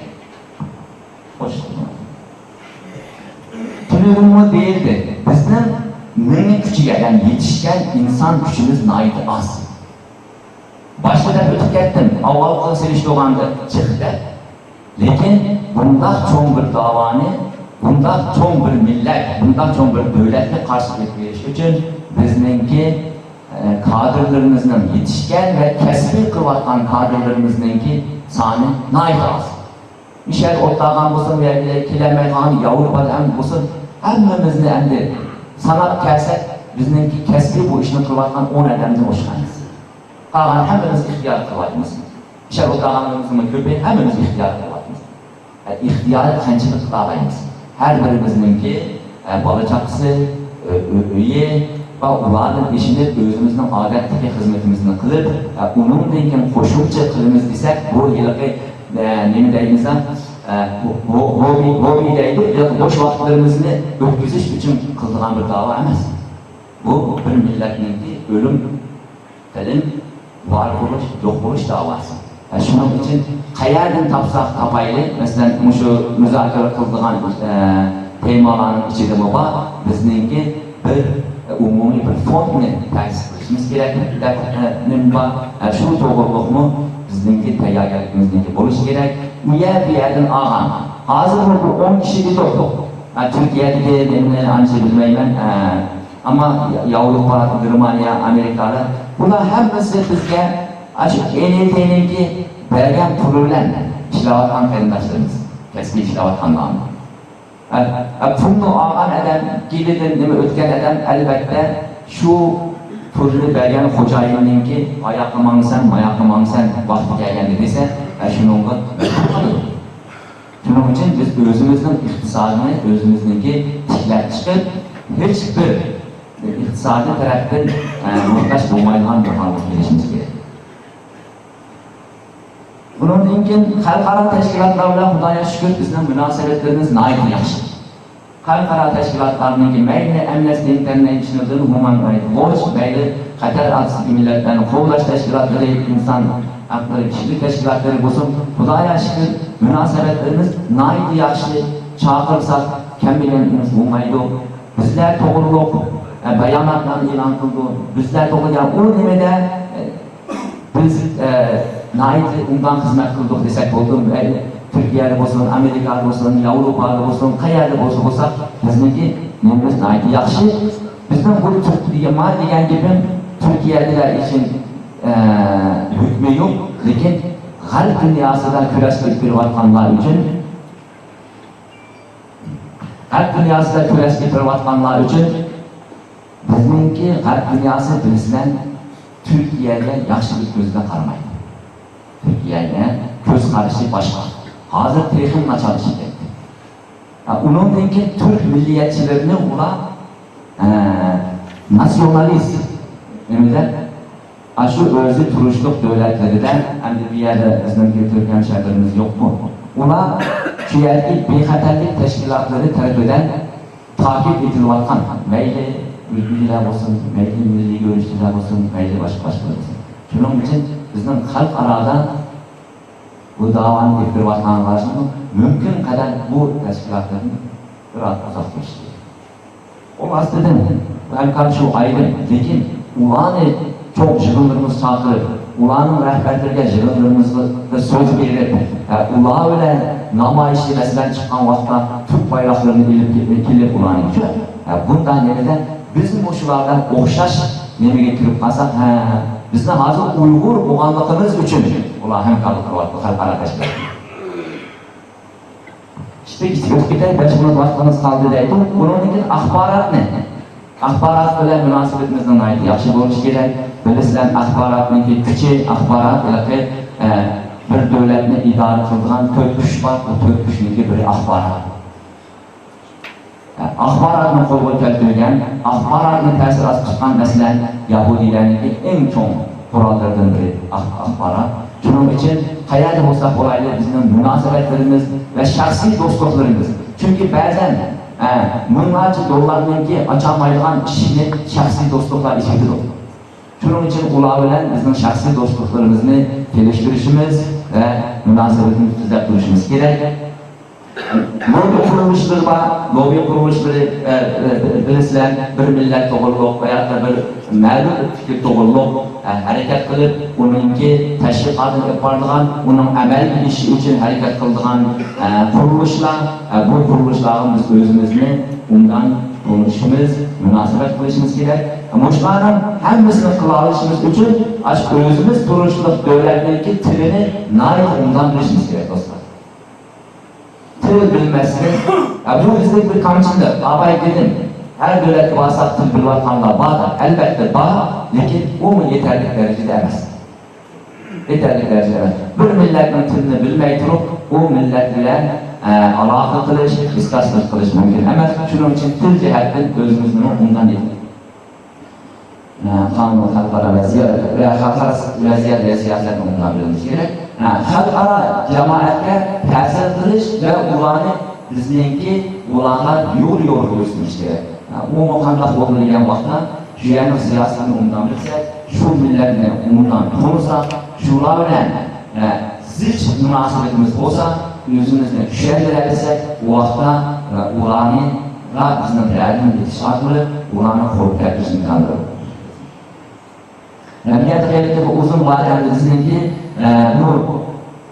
Tunurummu değildi. Bizden neyini küçüge, yani yetişken insan küçümüz naiti az. Başkadan ötüp ettim, avval selişli olandı çıktı. Lekin bundan çoğun bir davanı, bundan çoğun bir millet, bundan çoğun bir devletle karşılık veriş için bizninki kadrlarımızın yetişken ve kesbi kıvatlan kadrlarımızınki sani naiti az. İşler ortağın bulsun veya kilemeğin Avrupa'da hem bulsun hemmimizni endi sanat kelsak bizninki kesbi bu işini kılatgan 10 adamni boşqamiz. Qolgan hammamiz ixtiyor qilyapmiz. İşler ortağımızın ko'pi hammamiz ixtiyor qilyapmiz. İxtiyorni qanchalik qila olamiz? Har birimizninki bola chaqasi, uyi va ularning ishini o'zimizning odatdagi xizmatimizni qilib, undan keyin qo'shimcha qilamiz desak, bu yilgi nima deymiz? Hobi deydi, boş vaqtlarimizni o'tkazish uchun qildigan bir da'vo emas. Bu bir millatninki o'lim, tilim, var bo'lish, yo'q bo'lish da'vosi. Shuning uchun qayerdan topsak topaylik, masalan, shu muzokara qildigan temalarning ichida bor, bizningki bir umumiy bir fondni ta'sis qilishimiz kerak. Nima shu to'g'riliqmi bizningki tayyorgarligimizniki bo'lishi kerak. Bu yerdan olgan. Hozir bu 10 kishiga to'liq. Turkiyadagi men ancha bilmayman, ammo Yevropa, Germaniya, Amerikalar bular hammasi bizga shu NLT'ninki bergan puli bilan ishlayotgan qarindoshlarimiz, kasbiy ishlayotganlar. Pulni olgan odam, kelidan nima o'tgan odam albatta shu pulni bergan xo'jayinninki oyoqqa mangsan vaqti kelganda desa, shunga shuning uchun biz o'zimizning iqtisodini o'zimizniki tiklab chiqib, hech bir iqtisodiy tarafdan muhtoj bo'lmaydigan bir holatga kelishimiz kerak. Bundan keyin xalqaro tashkilotlar bilan Xudoga shukr bizning munosabatlarimiz nihoyat yaxshi. xalqaro tashkilotlarning mayli Amnesty International, Human Rights Watch, mayli Qatar Asosiy millatlarni qo'llash tashkilotlari, inson haqlari kishilik tashkilotlari bo'lsin, Xudoga shukr, munosabatlarimiz nihoyat yaxshi. Chaqirsak kamligimiz bo'lmaydi. Bizlar to'g'riliq bayonotlarni e'lon qildi. Bizlar to'g'rigan u nimada biz nihoyat undan xizmat qildik desak bo'ladi. Turkiyada bo'lsin, Amerikada bo'lsin, Yevropada bo'lsin, qayerda bo'lsa bizniki nimamiz nihoyat yaxshi. Bizning bu Turkiya degan gapim Turkiyaliklar uchun hukmi yo'q, lekin g'arb dunyosida kurashib kelayotganlar uchun g'arb dunyosida kurashib kelayotganlar uchun bizningki g'arb dunyosi bizdan Turkiyaga yaxshilik ko'zida qaramaydi. Turkiyaga ko'z qarashi boshqa. Hozir texnik nachalishib undan keyin turk milliyatchilarini ular nasionalist nimada shu o'zi turishliq davlatlaridan endi bu yerda bizning Turkiya shaharlarimiz yo'qmi? Ular shu yerga bexatarlik tashkilotlari tarafidan takip etilayotgan, mayli mulkiylar bo'lsin, mayli milliy görüşler bo'lsin, mayli boshqa bo'lsin. Shuning uchun bizning xalqaro bu davoni keltirayotganlarni mumkin qadar bu tashkilotlarni biroz uzoq qo'yishdi. O aslida ham shu aydın, lekin ularni çok yig'inlarimiz chaqirib, ularning rahbarlariga yig'inlarimizda so'z berib, ular bilan namoyishga masalan chiqqan vaqtda Türk bayroqlarini ilib kelib ularning uchun bundan yerda bizim shulardan o'xshash nimaga kirib qolsak, bizni hozir Uyg'ur bo'lganligimiz uchun ular ham qabul qilyapti xalqaro tashkilot. İşte Türkiye'de 5 minut vaqtimiz qoldi deydi. Buningki axborot bilan munosabatimizni aytib yaxshi bo'lishi kerak. Bilasizlar, axborotning kuchi, axborot bir davlatni idora qiladigan 4 kuch bor, bu 4 kuchning biri axborot. Axborotni qo'lga keltirgan, axborotni ta'sir qilgan masalan Yahudilarning eng chong qurollardan biri axborot. Shuning uchun qayerda bo'lsak bo'laydi, bizning munosabatlarimiz va shaxsiy do'stliklarimiz. Chunki ba'zan minglarcha dollarninki ocholmaydigan ishni shaxsiy do'stliklar ichida. Shuning uchun ular bilan bizning shaxsiy do'stliklarimizni kelishtirishimiz va munosabatimizni tuzab turishimiz kerak. Lobi quruluşları var, lobi quruluşları bilisizlar, bir millat to'g'riliq veya bir ma'lum fikr to'g'riliq harakat qilib, uningki tashviqotini olib boradigan, uning amalga oshishi uchun harakat qiladigan quruluşlar, bu quruluşlarimiz o'zimizni undan tanishimiz, munosabat qilishimiz kerak. Mushlarning hammasini qila olishimiz uchun o'zimiz turishliq davlatlarning tilini nihoyat undan bilishimiz kerak do'stlar. Til bilmezsin. Bu bizde bir kamçıdır. Abay dedim. Her devlet vasat til bilayotganlar var. Elbette var. Lekin o mu yeterli derecede emas. Yeterli derecede emas. Bir milletning tilini bilmay turib, o millet bilan aloqa qilish, diskussiya qilish mumkin emas. Shuning uchun til jihatdan o'zimizni undan yedik. Qonun xalqaro vaziyat va siyosatni undan bilishimiz kerak. Xalqaro jamoatga ta'sir qilish va ularni bizningki ularga yo'l ko'rsatish kerak. U qanday bo'lgan vaqtda shu yerning siyosatini undan bilsak, shu millatni undan tanısak, shular bilan zich munosabatimiz bo'lsa, o'zimizni tushuntirsak, u vaqtda ularning va bizning ra'yimizni bitish orqali ularni qo'lga kiritishni ta'minlaydi. Jamiyat hayotida uzun vadeli bizningki bu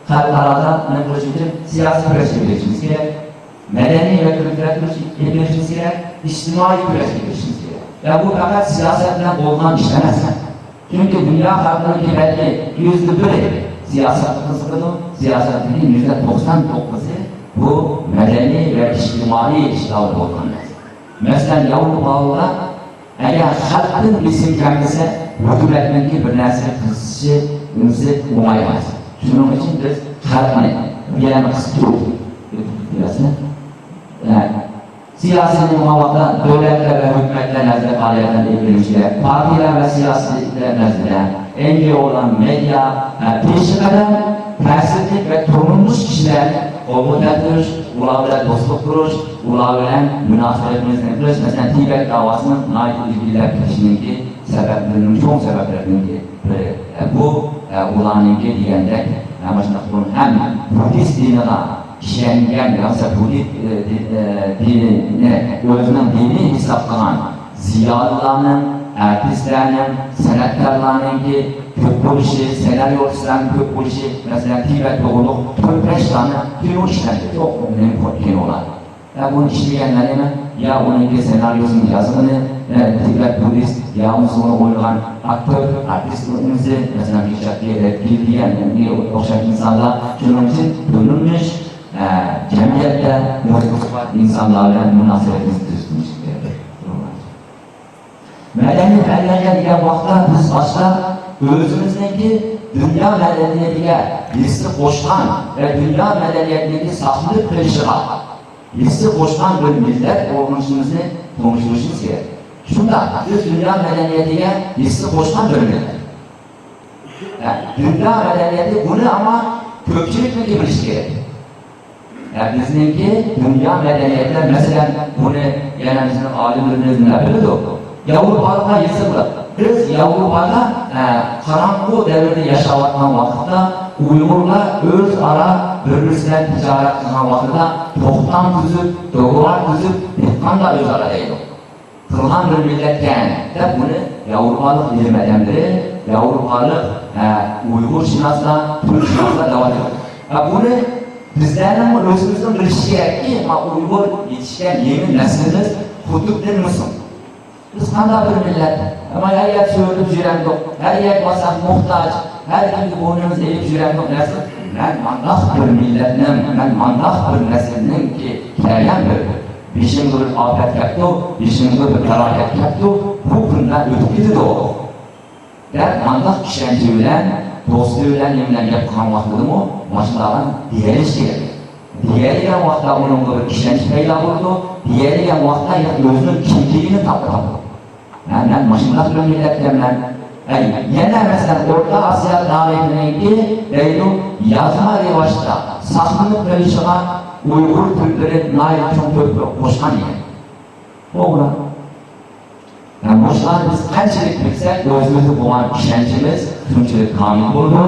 xalqaro nima qilish uchun siyosiy kurashga kirishimiz kerak, madaniy va kultural kurashga kirishimiz kerak, ijtimoiy kurashga kirishimiz kerak. Va bu faqat siyosat bilan bo'lgan ish emas. Chunki dunyo xalqining kerakli %1 siyosatga qiziqadi, siyosatning %99'i bu madaniy va ijtimoiy ishlar bo'lgan. Masalan, Yevropada agar xalqning bisim kamlasa, hukumatning bir narsa qilishimizni o'ylaymiz. Shuning uchun biz xalqni yana qistirib siyosiy muloqotda davlatlar va hukumatlar nazarda faoliyatdan e'lanish kerak. Partiyalar va siyosiylar nazarda NGO'lar, media, peshqadam ta'sirli va turmush kishilar qo'l keltirish, ular bilan do'stlik qurish, ular bilan munosabatimizni qilish, masalan Tibet davosini ilgilab ketishningki sabablarining cho'ng sabablarining biri bu ularningki degandek mana shunaqa ham buddist diniga ishongan yoki buddist dinini o'zining dini hisob qilgan ziyolilarning, artistlarning, san'atkorlarninki ko'p bo'lishi, senaryochilarning ko'p bo'lishi, masalan Tibet to'g'riliq 4-5 tane kino ishlandi, çok önemli kinolar. Ya bunu işleyenlerine ya onunki senaryosunu yazgını, Tibet Budist ya onu oynayan aktör, artistlerimizi mesela bir şekilde bildiğin okşak insanlar şunun için bölünmüş, cemiyette mutluluk insanlarla münasebetimizi düzgünmüş. Medeniyet belirlengen diye vakta biz başta özümüzdeki dünya medeniyetiyle hissi koşkan ve dünya medeniyetindeki sahip kılışığa hissi koşkan bir millet olmuşumuzu konuşmuşuz ki şunda biz dünya medeniyetiyle hissi koşkan bir millet. Yani dünya medeniyeti bunu ama köpçülük mü gibi gerek. Yani bizimki dünya medeniyetler mesela bunu yani bizim alimlerimiz ne biliyordu? Avrupa'da yazıldı. Biz Avrupa'da karanlık devirde yaşayan vakitte Uygurlar öz ara birbirine ticaret kılan vakitte toktan tüzüp, doğular tüzüp, dikkan da öz ara değil. Kılgan bir milletken de bunu Avrupalık bilim adamları, Avrupalık Uygur şinasla, Türk şinasla devam ediyor. Bunu bizlerden özümüzün bir şey ki Uygur yetişken yeni neslimiz kutupten mısın? Biz kanda bir millet, ama her yer söyleyip jüren yok, her yer basak muhtaç, her kimde boynumuz eğip jüren yok nesil. Ben mandak bir milletinin, ben mandak bir neslinin ki hikayem bir. Beşinci bir afet yaptı, beşinci bir felaket yaptı, bu günden ötüp gidiyor o. Ben mandak işlemciyle, dostluğuyla yeminle yapılan vaktimi, başından diğer şey. Diğeri yan vakta onun bir işlemci peyda oldu, diğeri yan vakta özünün kimliğini taptı. Yani başında bir milletlerden yine mesela Orta Asya tarihindeki yazma revaçta saklanıp kalışına Uygur Türkleri nail çok koşkan yer. Doğru. Yani boşlar biz kaçlık bilsek özümüzü bulan işlencimiz Türkçülük kanun buldu.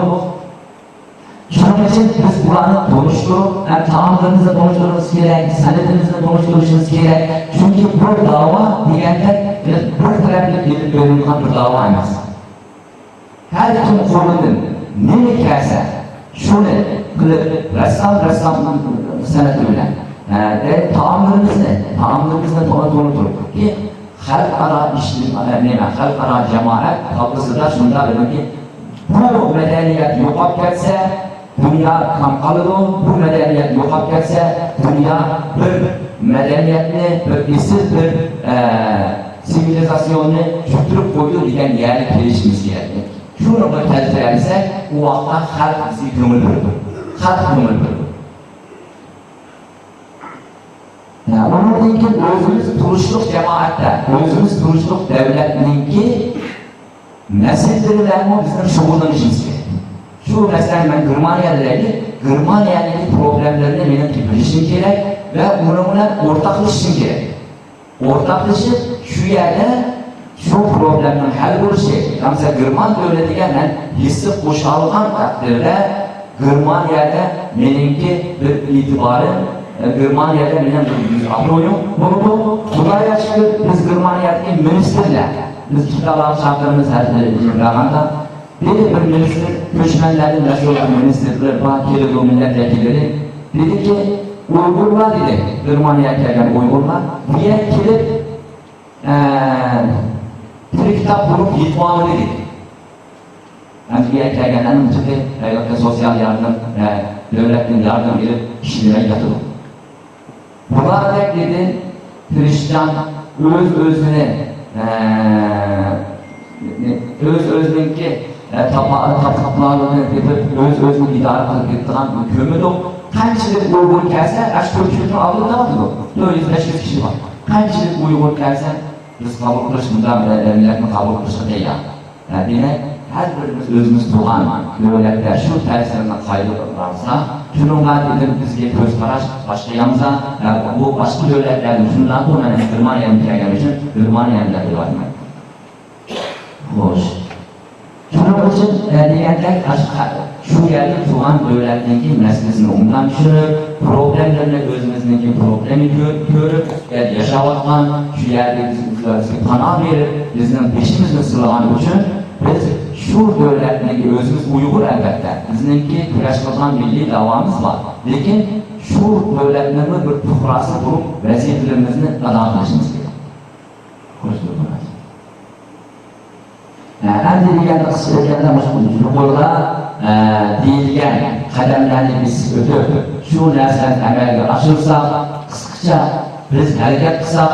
Şunun için biz Kur'an'ı konuşturup, hem taamlarınızla konuşturmamız gerek, senetimizle konuşturmamız gerek. Çünkü bu dava diyenler bir taraflı bir bölümden bir dava emas. Her kim Kur'an'ın ne hikayesi, şunu kılıp, ressam sanatıyla, taamlarınızla konuşturup ki halkara halkara cemaat kapısında şunda dedim ki bu medeniyet yok etse dünya kamkalıdır, bu medeniyet yok etse dünya bir medeniyetli, bir esil bir sivilizasyonu çöktürüp koydu diyen yeri gelişimiz geldi. Şunu da tezgahlarsak o vakta halk bizi kömüldürdü. Halk kömüldürdü. Onun için özümüz turuşluk cemaatte, özümüz turuşluk devletninki meselelerine bizim şuurlanışımız gerek. Şu mesela ben Gırmanya'daki problemlerini benim bilişim gerek ve onunla ortaklaşım gerek. Ortaklaşıp şu yerde şu problemin hal oluşu. Mesela Gırman devletiyle ben hissi koşalgan takdirde Gırmanya'da benimki bir itibarım Gırmanya'da benim bir abroyum bulundu. Buraya çıkıp biz Gırmanya'daki ministerler biz çıkalar şartlarımız her cümlaganda bir minister, göçmenlerin nasıl olan ministerler, Bakirli milletvekilleri dedi ki Uygurlar dedi, Gırmanya'ya gelen Uygurlar diye gelip bir kitap bulup yitmanı dedi. Yani diye gelenlerin çıkı sosyal yardım, devletin yardım edip kişilere yatırdı. Bunlar da dedi, Hristiyan özününki taplarını edip özünü idare kıldıran hükümeti kaççılık Uygur gelse, Türkçülük'ün aldığı da vardı bu. 400-500 kişi var. Kaççılık Uygur gelse, biz kabul kılışımda milletin kabul kılışımda değil yani. Demek her birimiz özümüz doğan devletler şu terslerine kaydı varsa shunga dedim bizga ko'z qarash boshqayamiz. Bu boshqa davlatlarning shundan ko'ra Germaniyani kelgan uchun Germaniyani deb o'ylayman. Xo'sh. Shuning uchun degandek shu yerda turgan davlatning masalasini umuman tushunib, problemlarni o'zimizniki problemi ko'rib, yashayotgan shu yerda bizga panoh berib, bizning peshimizni silagani uchun biz shu davlatning o'zimiz Uyg'ur albatta, bizningki kurash qilgan milliy da'vomiz bor. Lekin shu davlatning bir fuqarosi bo'lib vazifalarimizni ado qilishimiz kerak. Xo'sh, endi deganda qisqa gapda yuqorida deyilgan qadamlarni biz o'tib, shu narsani amalga oshirsak, qisqacha biz harakat qilsak,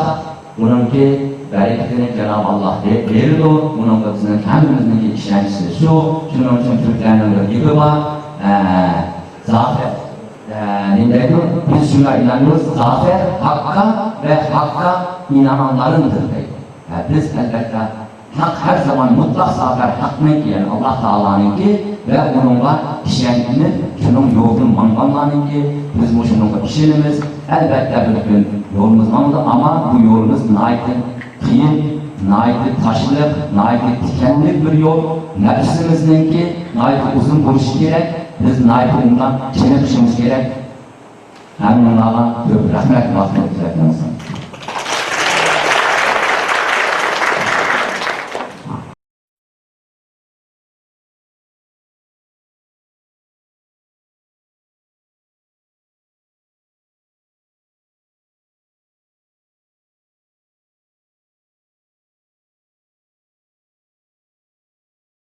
buningki barakatini Janob Alloh beradi. Buningga bizning hammamizning ishonchimiz shu. Shuning uchun Turklarning bir gapi bor. Zafer biz shunga inanamiz, zafer haqqa va haqqa inananlarındır deydi. Biz albatta haq her zaman mutlaq zafer haqniki, yani Allah Taala'nınki ve onunla işenini, şunun yolunu manganlarınki, biz bu şununla işenimiz, elbette bir gün yolumuz mandı ama bu yolumuz naiti qiyin, naiti taşlık, naiti tikenlik bir yol, nefsimizdeki naiti uzun buluşu gerek, biz naiti ondan çenip işimiz gerek. Hemen onlarla rahmet mahmut etmemiz.